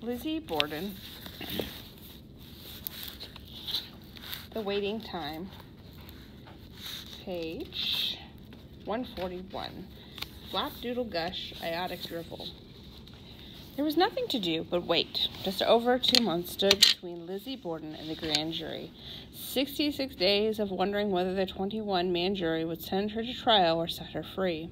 Lizzie Borden, The Waiting Time, page 141, Flapdoodle Gush, Iotic Dribble. There was nothing to do but wait. Just over 2 months stood between Lizzie Borden and the grand jury. 66 days of wondering whether the 21-man jury would send her to trial or set her free.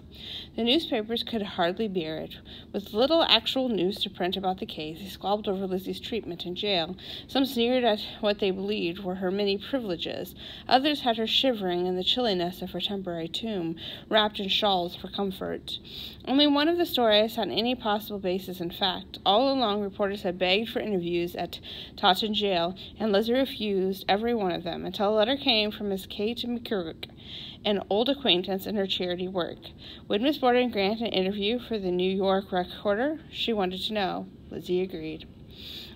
The newspapers could hardly bear it. With little actual news to print about the case, they squabbled over Lizzie's treatment in jail. Some sneered at what they believed were her many privileges. Others had her shivering in the chilliness of her temporary tomb, wrapped in shawls for comfort. Only one of the stories had any possible basis in fact. All along, reporters had begged for interviews at Taunton jail, and Lizzie refused every one of them, until a letter came from Miss Kate McCurk, an old acquaintance in her charity work. Would Miss Borden grant an interview for the New York Recorder? She wanted to know. Lizzie agreed.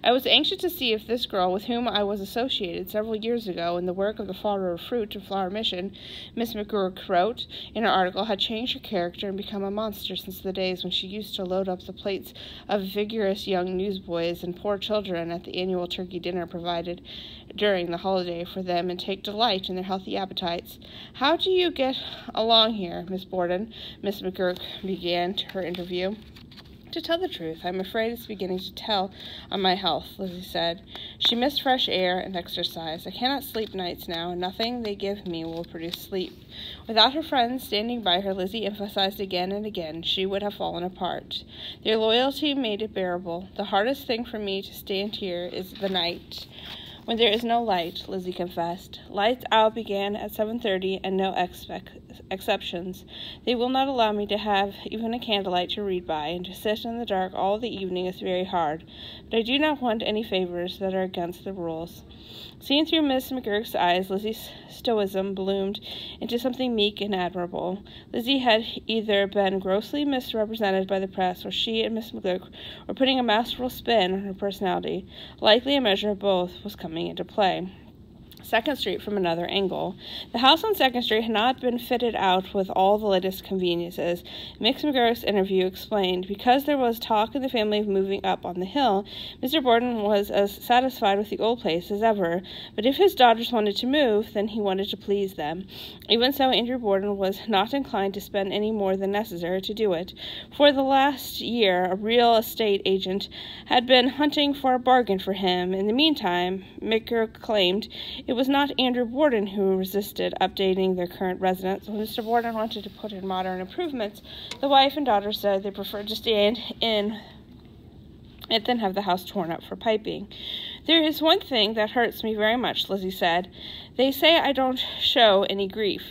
I was anxious to see if this girl, with whom I was associated several years ago in the work of the Fall River Fruit and Flower Mission, Miss McGurk wrote in her article, had changed her character and become a monster since the days when she used to load up the plates of vigorous young newsboys and poor children at the annual turkey dinner provided during the holiday for them and take delight in their healthy appetites. How do you get along here, Miss Borden? Miss McGurk began her interview. To tell the truth, I'm afraid it's beginning to tell on my health, Lizzie said. She missed fresh air and exercise. I cannot sleep nights now, and nothing they give me will produce sleep. Without her friends standing by her, Lizzie emphasized again and again, she would have fallen apart. Their loyalty made it bearable. The hardest thing for me to stand here is the night. When there is no light, Lizzie confessed. Lights out began at 7:30 and no exceptions. They will not allow me to have even a candlelight to read by, and to sit in the dark all the evening is very hard. But I do not want any favors that are against the rules. Seen through Miss McGurk's eyes, Lizzie's stoicism bloomed into something meek and admirable. Lizzie had either been grossly misrepresented by the press, or she and Miss McGurk were putting a masterful spin on her personality. Likely a measure of both was coming into play. 2nd Street from another angle. The house on 2nd Street had not been fitted out with all the latest conveniences. Miss McGurk's interview explained. Because there was talk in the family of moving up on the hill, Mr. Borden was as satisfied with the old place as ever, but if his daughters wanted to move, then he wanted to please them. Even so, Andrew Borden was not inclined to spend any more than necessary to do it. For the last year, a real estate agent had been hunting for a bargain for him. In the meantime, McGurk claimed it was not Andrew Borden who resisted updating their current residence. When Mr. Borden wanted to put in modern improvements, the wife and daughter said they preferred to stand in it than have the house torn up for piping. There is one thing that hurts me very much, Lizzie said. They say I don't show any grief.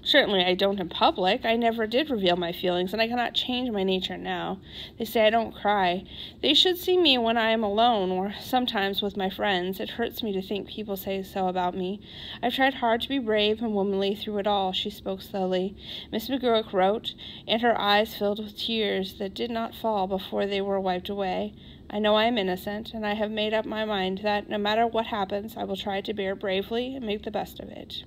Certainly I don't in public. I never did reveal my feelings, and I cannot change my nature now. They say I don't cry. They should see me when I am alone, or sometimes with my friends. It hurts me to think people say so about me. I've tried hard to be brave and womanly through it all. She spoke slowly. Miss McGurk wrote, and her eyes filled with tears that did not fall before they were wiped away. I know I am innocent, and I have made up my mind that, no matter what happens, I will try to bear bravely and make the best of it.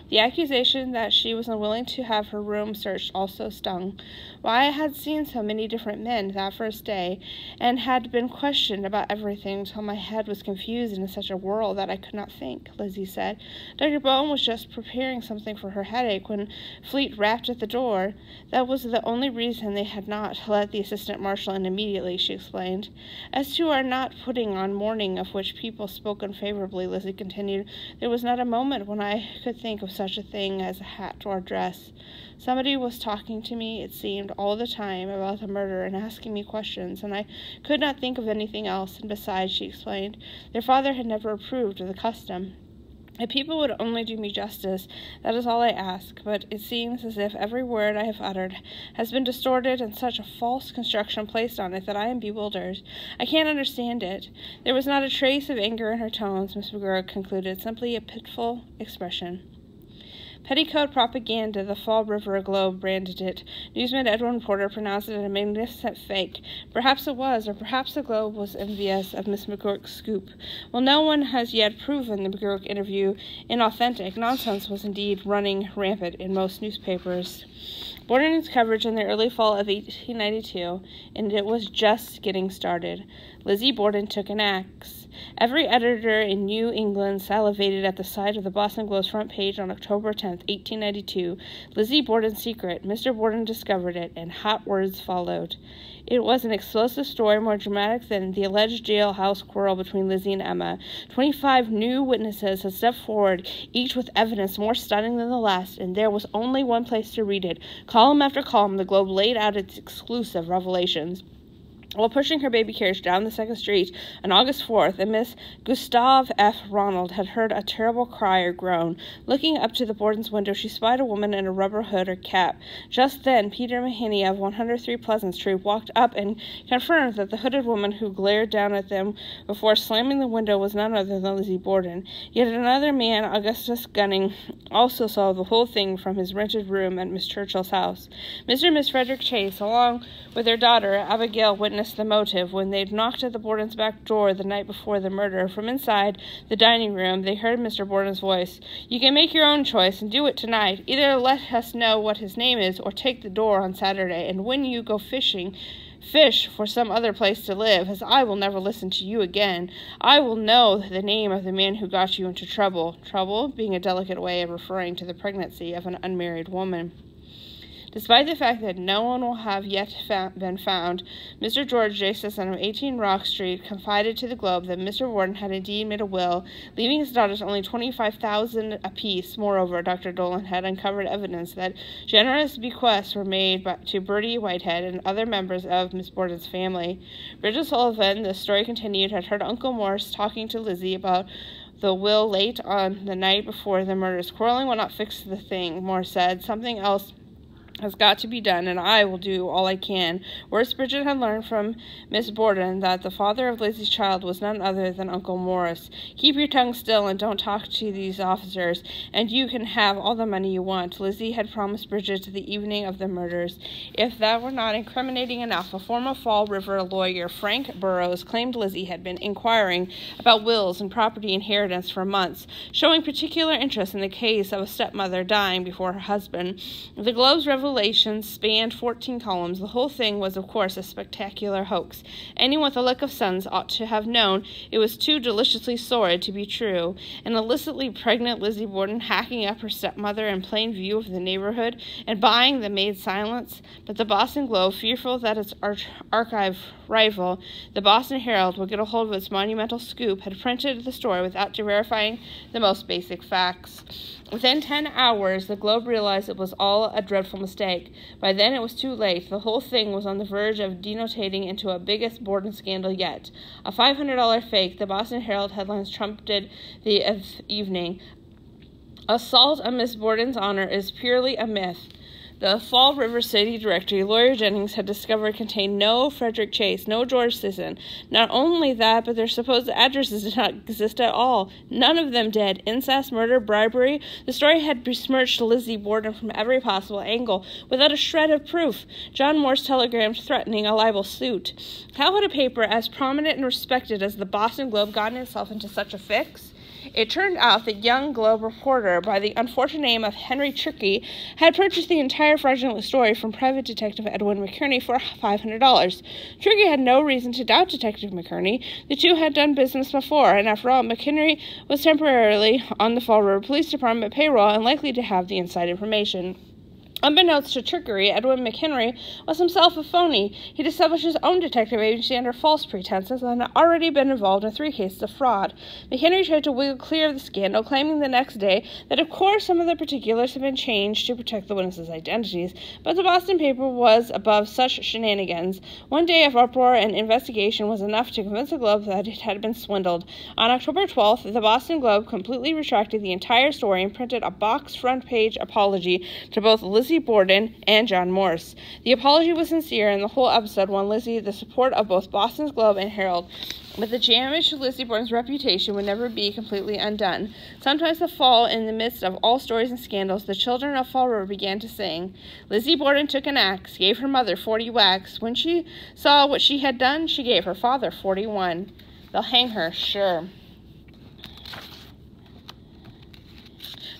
The accusation that she was unwilling to have her room searched also stung. Why I had seen so many different men that first day, and had been questioned about everything until my head was confused in such a whirl that I could not think, Lizzie said. Dr. Bowen was just preparing something for her headache when Fleet rapped at the door. That was the only reason they had not let the assistant marshal in immediately, she explained. As to our not putting on mourning, of which people spoke unfavorably, Lizzie continued, there was not a moment when I could think of such a thing as a hat or dress. Somebody was talking to me, it seemed, all the time about the murder and asking me questions, and I could not think of anything else, and besides, she explained, their father had never approved of the custom. If people would only do me justice, that is all I ask, but it seems as if every word I have uttered has been distorted and such a false construction placed on it that I am bewildered. I can't understand it. There was not a trace of anger in her tones, Miss McGurk concluded, simply a pitiful expression. Petticoat propaganda, the Fall River Globe branded it. Newsman Edwin Porter pronounced it a magnificent fake. Perhaps it was, or perhaps the Globe was envious of Miss McGurk's scoop. Well, no one has yet proven the McGurk interview inauthentic. Nonsense was indeed running rampant in most newspapers. Borden's coverage in the early fall of 1892, and it was just getting started. Lizzie Borden took an axe. Every editor in New England salivated at the sight of the Boston Globe's front page on October 10, 1892. Lizzie Borden's secret. Mr. Borden discovered it, and hot words followed. It was an explosive story, more dramatic than the alleged jailhouse quarrel between Lizzie and Emma. 25 new witnesses had stepped forward, each with evidence more stunning than the last, and there was only one place to read it. Column after column, the Globe laid out its exclusive revelations. While pushing her baby carriage down the second street on August 4th, a Miss Gustave F. Ronald had heard a terrible cry or groan. Looking up to the Borden's window, she spied a woman in a rubber hood or cap. Just then, Peter Mahaney of 103 Pleasant Street walked up and confirmed that the hooded woman who glared down at them before slamming the window was none other than Lizzie Borden. Yet another man, Augustus Gunning, also saw the whole thing from his rented room at Miss Churchill's house. Mr. and Miss Frederick Chase, along with their daughter, Abigail, witnessed the motive when they'd knocked at the Borden's back door the night before the murder. From inside the dining room, they heard Mr. Borden's voice. "You can make your own choice and do it tonight. Either let us know what his name is or take the door on Saturday, and when you go fishing, fish for some other place to live, as I will never listen to you again. I will know the name of the man who got you into trouble." Trouble being a delicate way of referring to the pregnancy of an unmarried woman. Despite the fact that no one will have yet been found, Mr. George J. Sisson of 18 Rock Street confided to the Globe that Mr. Borden had indeed made a will, leaving his daughters only $25,000 apiece. Moreover, Dr. Dolan had uncovered evidence that generous bequests were made to Bertie Whitehead and other members of Miss Borden's family. Bridget Sullivan, the story continued, had heard Uncle Morris talking to Lizzie about the will late on the night before the murders. "Quarreling will not fix the thing," Morris said. "Something else has got to be done, and I will do all I can." Worse, Bridget had learned from Miss Borden that the father of Lizzie's child was none other than Uncle Morris. "Keep your tongue still and don't talk to these officers, and you can have all the money you want," Lizzie had promised Bridget the evening of the murders. If that were not incriminating enough, a former Fall River lawyer, Frank Burroughs, claimed Lizzie had been inquiring about wills and property inheritance for months, showing particular interest in the case of a stepmother dying before her husband. The Globe's revelations spanned 14 columns. The whole thing was, of course, a spectacular hoax. Anyone with a lick of sense ought to have known it was too deliciously sordid to be true. An illicitly pregnant Lizzie Borden hacking up her stepmother in plain view of the neighborhood and buying the maid's silence. But the Boston Globe, fearful that its archive rival, the Boston Herald, would get a hold of its monumental scoop, had printed the story without verifying the most basic facts. Within 10 hours, the Globe realized it was all a dreadful mistake. By then, it was too late. The whole thing was on the verge of denotating into a biggest Borden scandal yet. A $500 fake, the Boston Herald headlines trumpeted the evening. "Assault on Miss Borden's honor is purely a myth." The Fall River City Directory, Lawyer Jennings had discovered, contained no Frederick Chase, no George Sisson. Not only that, but their supposed addresses did not exist at all. None of them dead. Incest, murder, bribery. The story had besmirched Lizzie Borden from every possible angle, without a shred of proof. John Morse telegrammed threatening a libel suit. How had a paper as prominent and respected as the Boston Globe gotten itself into such a fix? It turned out that young Globe reporter by the unfortunate name of Henry Trickey had purchased the entire fraudulent story from private detective Edwin McKerney for $500. Trickey had no reason to doubt Detective McKerney. The two had done business before, and after all, McKerney was temporarily on the Fall River Police Department payroll and likely to have the inside information. Unbeknownst to Trickery, Edwin McHenry was himself a phony. He'd established his own detective agency under false pretenses and had already been involved in 3 cases of fraud. McHenry tried to wiggle clear of the scandal, claiming the next day that of course some of the particulars had been changed to protect the witnesses' identities, but the Boston paper was above such shenanigans. One day of uproar and investigation was enough to convince the Globe that it had been swindled. On October 12th, the Boston Globe completely retracted the entire story and printed a box front-page apology to both Lizzie Borden and John Morse. The apology was sincere, and the whole episode won Lizzie the support of both Boston's Globe and Herald. But the damage to Lizzie Borden's reputation would never be completely undone. Sometimes the fall, in the midst of all stories and scandals, the children of Fall River began to sing. Lizzie Borden took an axe, gave her mother 40 whacks. When she saw what she had done, she gave her father 41. They'll hang her, sure.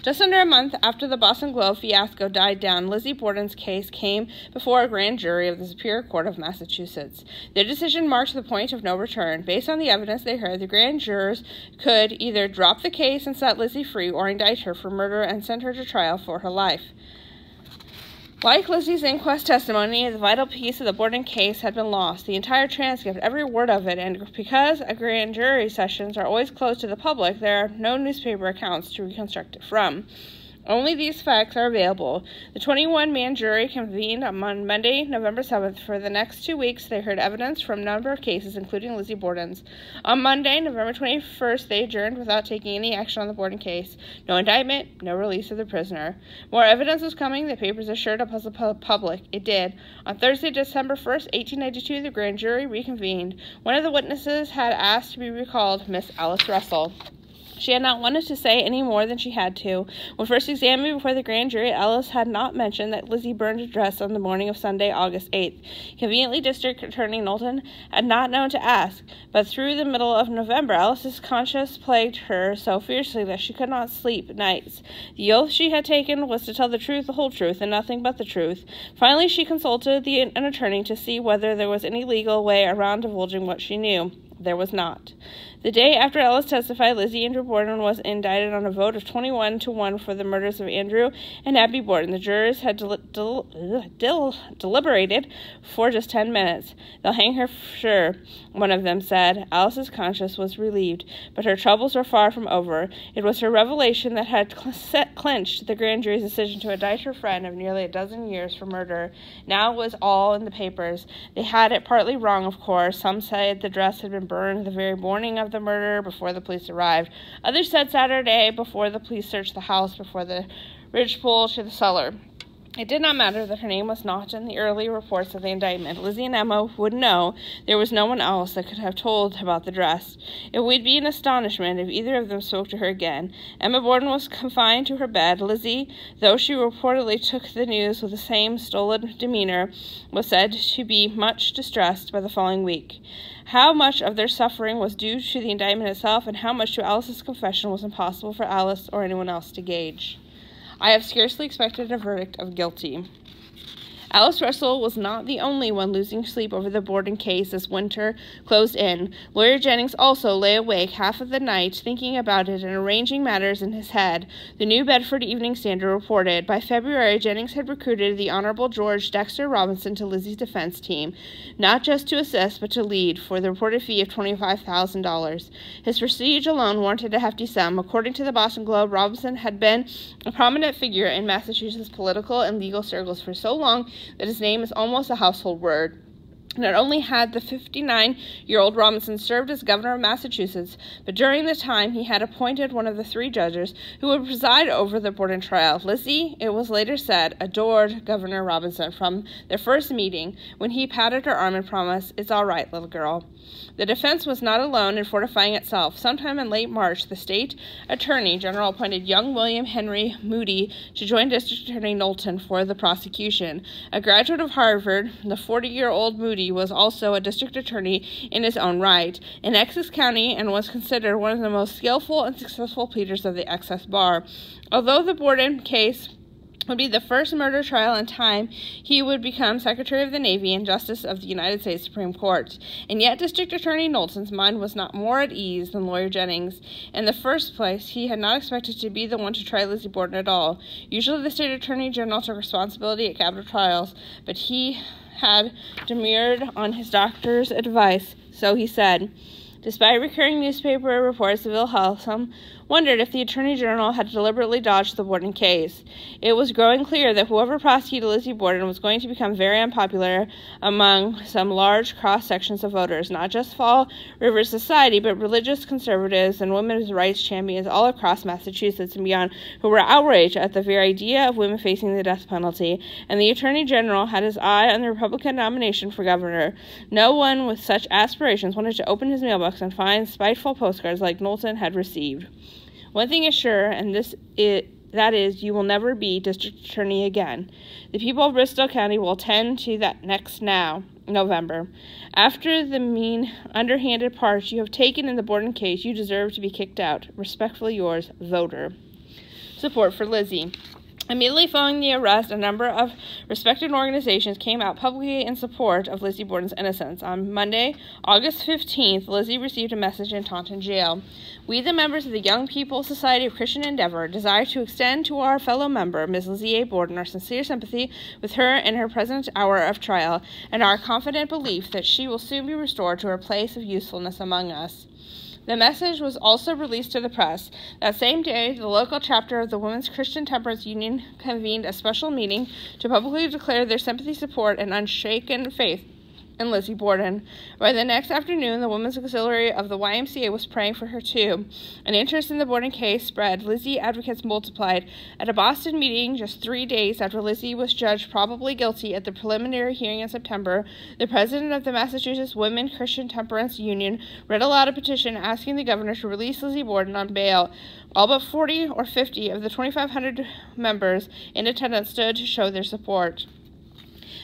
Just under a month after the Boston Globe fiasco died down, Lizzie Borden's case came before a grand jury of the Superior Court of Massachusetts. Their decision marked the point of no return. Based on the evidence they heard, the grand jurors could either drop the case and set Lizzie free or indict her for murder and send her to trial for her life. Like Lizzie's inquest testimony, the vital piece of the Borden case had been lost, the entire transcript, every word of it, and because grand jury sessions are always closed to the public, there are no newspaper accounts to reconstruct it from. Only these facts are available. The 21-man jury convened on Monday, November 7th. For the next 2 weeks, they heard evidence from a number of cases, including Lizzie Borden's. On Monday, November 21st, they adjourned without taking any action on the Borden case. No indictment, no release of the prisoner. More evidence was coming, the papers assured the public. It did. On Thursday, December 1st, 1892, the grand jury reconvened. One of the witnesses had asked to be recalled, Miss Alice Russell. She had not wanted to say any more than she had to. When first examined before the grand jury, Alice had not mentioned that Lizzie burned a dress on the morning of Sunday, August 8th. Conveniently, District Attorney Knowlton had not known to ask, but through the middle of November, Alice's conscience plagued her so fiercely that she could not sleep nights. The oath she had taken was to tell the truth, the whole truth, and nothing but the truth. Finally, she consulted an attorney to see whether there was any legal way around divulging what she knew. There was not. The day after Alice testified, Lizzie Andrew Borden was indicted on a vote of 21-1 for the murders of Andrew and Abby Borden. The jurors had deliberated for just 10 minutes. They'll hang her sure, one of them said. Alice's conscience was relieved, but her troubles were far from over. It was her revelation that had clinched the grand jury's decision to indict her friend of nearly a dozen years for murder. Now it was all in the papers. They had it partly wrong, of course. Some said the dress had been burned the very morning of the murder before the police arrived. Others said Saturday before the police searched the house before the ridgepole to the cellar. It did not matter that her name was not in the early reports of the indictment. Lizzie and Emma would know there was no one else that could have told about the dress. It would be an astonishment if either of them spoke to her again. Emma Borden was confined to her bed. Lizzie, though she reportedly took the news with the same stolid demeanor, was said to be much distressed by the following week. How much of their suffering was due to the indictment itself, and how much to Alice's confession was impossible for Alice or anyone else to gauge. I have scarcely expected a verdict of guilty. Alice Russell was not the only one losing sleep over the Borden case as winter closed in. Lawyer Jennings also lay awake half of the night thinking about it and arranging matters in his head. The New Bedford Evening Standard reported, by February, Jennings had recruited the Honorable George Dexter Robinson to Lizzie's defense team, not just to assist, but to lead, for the reported fee of $25,000. His prestige alone warranted a hefty sum. According to the Boston Globe, Robinson had been a prominent figure in Massachusetts political and legal circles for so long that his name is almost a household word. Not only had the 59-year-old Robinson served as governor of Massachusetts, but during the time he had appointed one of the 3 judges who would preside over the Borden trial. Lizzie, it was later said, adored Governor Robinson from their first meeting, when he patted her arm and promised, "It's all right, little girl." The defense was not alone in fortifying itself. Sometime in late March, the state attorney general appointed young William Henry Moody to join District Attorney Knowlton for the prosecution. A graduate of Harvard, the 40-year-old Moody was also a district attorney in his own right in Essex County and was considered one of the most skillful and successful pleaders of the excess bar. Although the Borden case would be the first murder trial in time, he would become Secretary of the Navy and Justice of the United States Supreme Court. And yet District Attorney Knowlton's mind was not more at ease than Lawyer Jennings. In the first place, he had not expected to be the one to try Lizzie Borden at all. Usually the State Attorney General took responsibility at capital trials, but he had demurred on his doctor's advice, so he said. Despite recurring newspaper reports, Bill Halsam wondered if the Attorney General had deliberately dodged the Borden case. It was growing clear that whoever prosecuted Lizzie Borden was going to become very unpopular among some large cross-sections of voters, not just Fall River society, but religious conservatives and women's rights champions all across Massachusetts and beyond, who were outraged at the very idea of women facing the death penalty, and the Attorney General had his eye on the Republican nomination for governor. No one with such aspirations wanted to open his mailbox and find spiteful postcards like Knowlton had received. One thing is sure, and that is, you will never be district attorney again. The people of Bristol County will attend to that next November. After the mean, underhanded part you have taken in the Borden case, you deserve to be kicked out. Respectfully yours, Voter. support for Lizzie. Immediately following the arrest, a number of respected organizations came out publicly in support of Lizzie Borden's innocence. On Monday, August 15th, Lizzie received a message in Taunton jail. We, the members of the Young People's Society of Christian Endeavor, desire to extend to our fellow member, Ms. Lizzie A. Borden, our sincere sympathy with her in her present hour of trial, and our confident belief that she will soon be restored to her place of usefulness among us. The message was also released to the press. That same day, the local chapter of the Women's Christian Temperance Union convened a special meeting to publicly declare their sympathy, support, and unshaken faith in Lizzie Borden. By the next afternoon, the Women's Auxiliary of the YMCA was praying for her too. An interest in the Borden case spread. Lizzie advocates multiplied. At a Boston meeting just 3 days after Lizzie was judged probably guilty at the preliminary hearing in September, the president of the Massachusetts Women Christian Temperance Union read aloud a petition asking the governor to release Lizzie Borden on bail. All but 40 or 50 of the 2,500 members in attendance stood to show their support.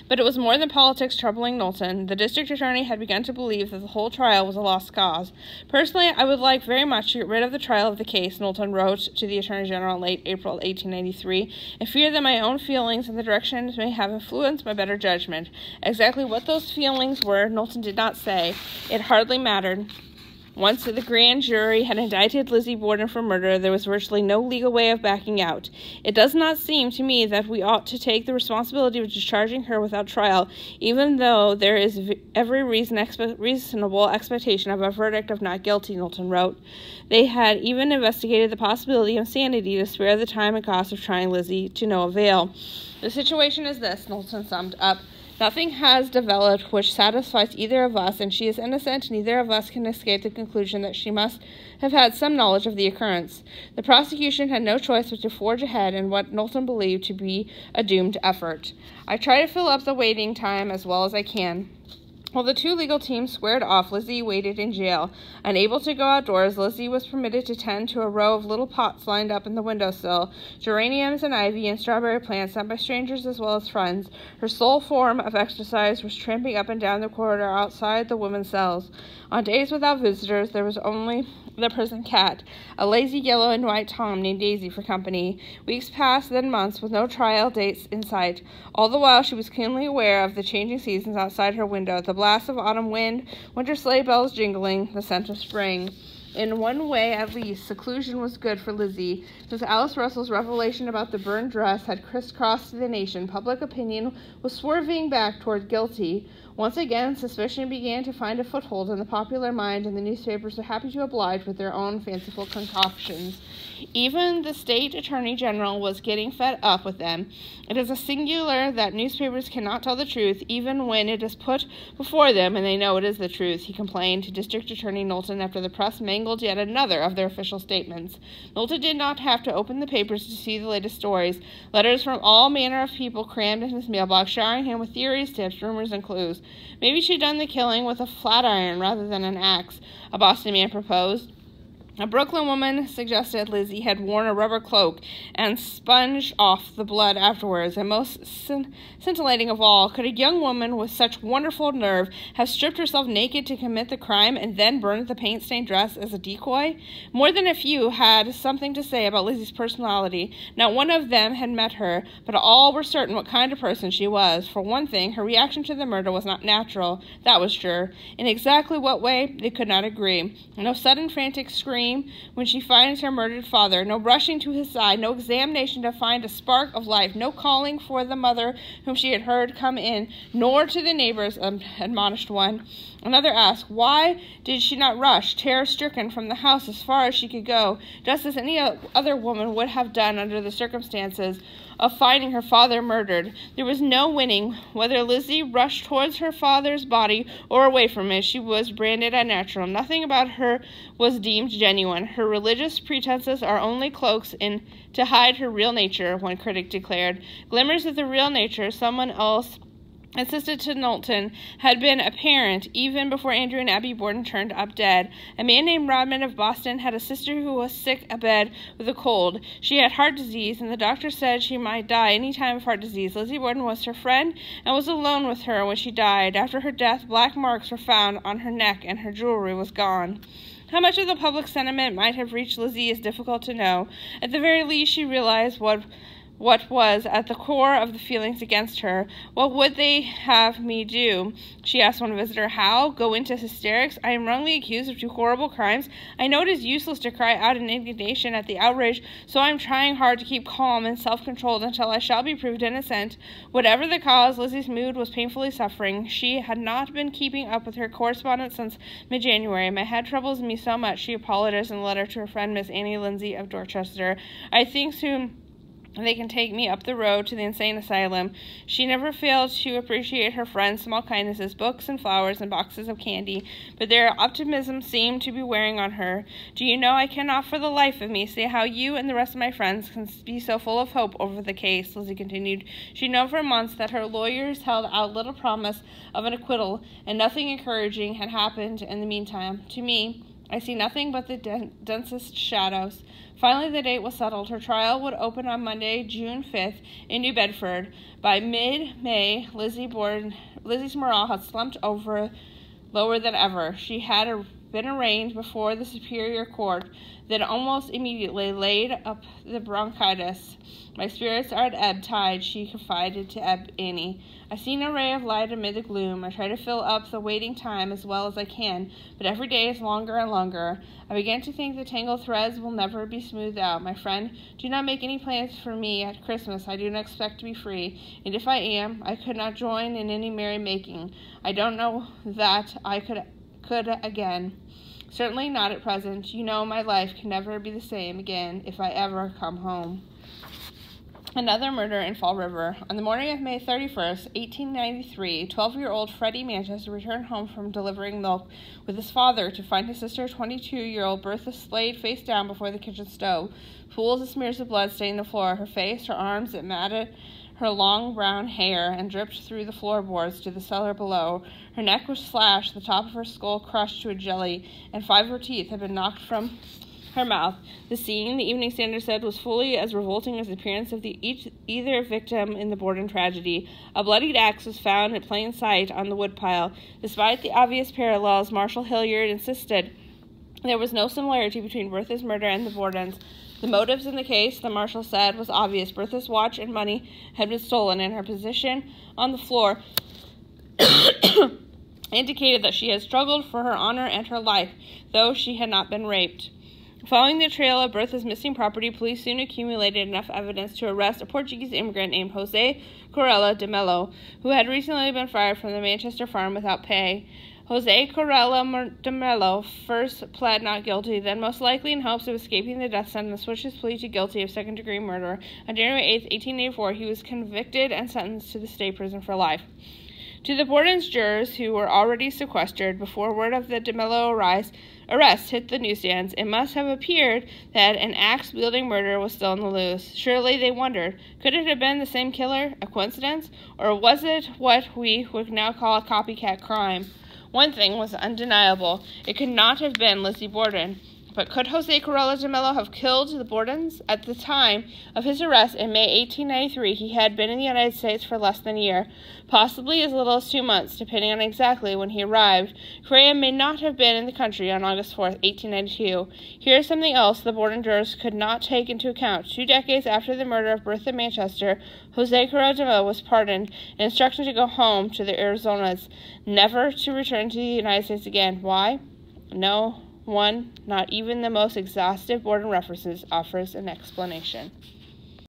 But it was more than politics troubling Knowlton. The district attorney had begun to believe that the whole trial was a lost cause. Personally, I would like very much to get rid of the trial of the case, Knowlton wrote to the Attorney General in late April 1893, and fear that my own feelings and the directions may have influenced my better judgment. Exactly what those feelings were, Knowlton did not say. It hardly mattered. Once the grand jury had indicted Lizzie Borden for murder, there was virtually no legal way of backing out. It does not seem to me that we ought to take the responsibility of discharging her without trial, even though there is every reasonable expectation of a verdict of not guilty, Knowlton wrote. They had even investigated the possibility of insanity to spare the time and cost of trying Lizzie to no avail. The situation is this, Knowlton summed up. Nothing has developed which satisfies either of us, and she is innocent. Neither of us can escape the conclusion that she must have had some knowledge of the occurrence. The prosecution had no choice but to forge ahead in what Knowlton believed to be a doomed effort. I try to fill up the waiting time as well as I can. While the two legal teams squared off, Lizzie waited in jail. Unable to go outdoors, Lizzie was permitted to tend to a row of little pots lined up in the windowsill, geraniums and ivy and strawberry plants sent by strangers as well as friends. Her sole form of exercise was tramping up and down the corridor outside the women's cells. On days without visitors, there was only the prison cat, a lazy yellow and white Tom named Daisy, for company. Weeks passed, then months, with no trial dates in sight. All the while she was keenly aware of the changing seasons outside her window, the blast of autumn wind, winter sleigh bells jingling, the scent of spring. In one way, at least, seclusion was good for Lizzie. Since Alice Russell's revelation about the burned dress had crisscrossed the nation, public opinion was swerving back toward guilty. Once again, suspicion began to find a foothold in the popular mind, and the newspapers were happy to oblige with their own fanciful concoctions. Even the state attorney general was getting fed up with them. It is a singular that newspapers cannot tell the truth, even when it is put before them and they know it is the truth, he complained to District Attorney Knowlton after the press mangled yet another of their official statements. Knowlton did not have to open the papers to see the latest stories. Letters from all manner of people crammed in his mailbox, showering him with theories, tips, rumors, and clues. Maybe she'd done the killing with a flat iron rather than an axe, a Boston man proposed. A Brooklyn woman suggested Lizzie had worn a rubber cloak and sponged off the blood afterwards. And most scintillating of all, could a young woman with such wonderful nerve have stripped herself naked to commit the crime and then burned the paint-stained dress as a decoy? More than a few had something to say about Lizzie's personality. Not one of them had met her, but all were certain what kind of person she was. For one thing, her reaction to the murder was not natural, that was sure. In exactly what way, they could not agree. No sudden frantic scream when she finds her murdered father, no rushing to his side, no examination to find a spark of life, no calling for the mother whom she had heard come in, nor to the neighbors, admonished one. Another asked, why did she not rush, terror-stricken, from the house as far as she could go, just as any other woman would have done under the circumstances of finding her father murdered? There was no winning. Whether Lizzie rushed towards her father's body or away from it, she was branded unnatural. Nothing about her was deemed genuine. Her religious pretenses are only cloaks to hide her real nature, one critic declared. Glimmers of the real nature, someone else insisted to Knowlton, had been apparent even before Andrew and Abby Borden turned up dead. A man named Rodman of Boston had a sister who was sick abed with a cold. She had heart disease, and the doctor said she might die any time of heart disease. Lizzie Borden was her friend and was alone with her when she died. After her death, black marks were found on her neck, and her jewelry was gone. How much of the public sentiment might have reached Lizzie is difficult to know. At the very least, she realized what was at the core of the feelings against her. What would they have me do? She asked one visitor. How? Go into hysterics? I am wrongly accused of 2 horrible crimes. I know it is useless to cry out in indignation at the outrage, so I am trying hard to keep calm and self-controlled until I shall be proved innocent. Whatever the cause, Lizzie's mood was painfully suffering. She had not been keeping up with her correspondence since mid-January. My head troubles me so much, she apologized in a letter to her friend Miss Annie Lindsay of Dorchester. I think soon they can take me up the road to the insane asylum. She never failed to appreciate her friend's small kindnesses, books and flowers and boxes of candy, but their optimism seemed to be wearing on her. Do you know, I cannot for the life of me say how you and the rest of my friends can be so full of hope over the case, Lizzie continued. She had known for months that her lawyers held out little promise of an acquittal, and nothing encouraging had happened in the meantime. To me, I see nothing but the densest shadows. Finally, the date was settled. Her trial would open on Monday, June 5th, in New Bedford. By mid-May, Lizzie's morale had slumped over lower than ever. She had been arraigned before the Superior Court, then almost immediately laid up the bronchitis. My spirits are at ebb tide, she confided to Annie. I see no ray of light amid the gloom. I try to fill up the waiting time as well as I can, but every day is longer and longer. I begin to think the tangled threads will never be smoothed out. My friend, do not make any plans for me at Christmas. I do not expect to be free, and if I am, I could not join in any merrymaking. I don't know that I could again. Certainly not at present. You know my life can never be the same again if I ever come home. Another murder in Fall River. On the morning of May 31st, 1893, 12-year-old Freddie Manchester returned home from delivering milk with his father to find his sister, 22-year-old Bertha, laid face down before the kitchen stove. Pools of smears of blood stained the floor. Her face, her arms, it matted her long brown hair and dripped through the floorboards to the cellar below. Her neck was slashed, the top of her skull crushed to a jelly, and 5 of her teeth had been knocked from her mouth. The scene, the Evening Standard said, was fully as revolting as the appearance of either victim in the Borden tragedy. A bloodied axe was found in plain sight on the woodpile. Despite the obvious parallels, Marshal Hilliard insisted there was no similarity between Bertha's murder and the Bordens. The motives in the case, the marshal said, was obvious. Bertha's watch and money had been stolen, and her position on the floor indicated that she had struggled for her honor and her life, though she had not been raped. Following the trail of Bertha's missing property, police soon accumulated enough evidence to arrest a Portuguese immigrant named Jose Corella de Mello, who had recently been fired from the Manchester farm without pay. Jose Corella de Mello first pled not guilty, then most likely in hopes of escaping the death sentence, switched his plea to guilty of second-degree murder. On January 8, 1884, he was convicted and sentenced to the state prison for life. To the Borden's jurors, who were already sequestered before word of the de Mello arrest hit the newsstands, it must have appeared that an axe-wielding murderer was still on the loose. Surely, they wondered, could it have been the same killer, a coincidence, or was it what we would now call a copycat crime? One thing was undeniable. It could not have been Lizzie Borden. But could Jose Corella de Mello have killed the Bordens? At the time of his arrest in May 1893, he had been in the United States for less than a year, possibly as little as 2 months, depending on exactly when he arrived. Correa may not have been in the country on August 4, 1892. Here is something else the Borden jurors could not take into account. 2 decades after the murder of Bertha Manchester, Jose Corella de Mello was pardoned and instructed to go home to the Arizonas, never to return to the United States again. Why? No one, not even the most exhaustive Borden references, offers an explanation.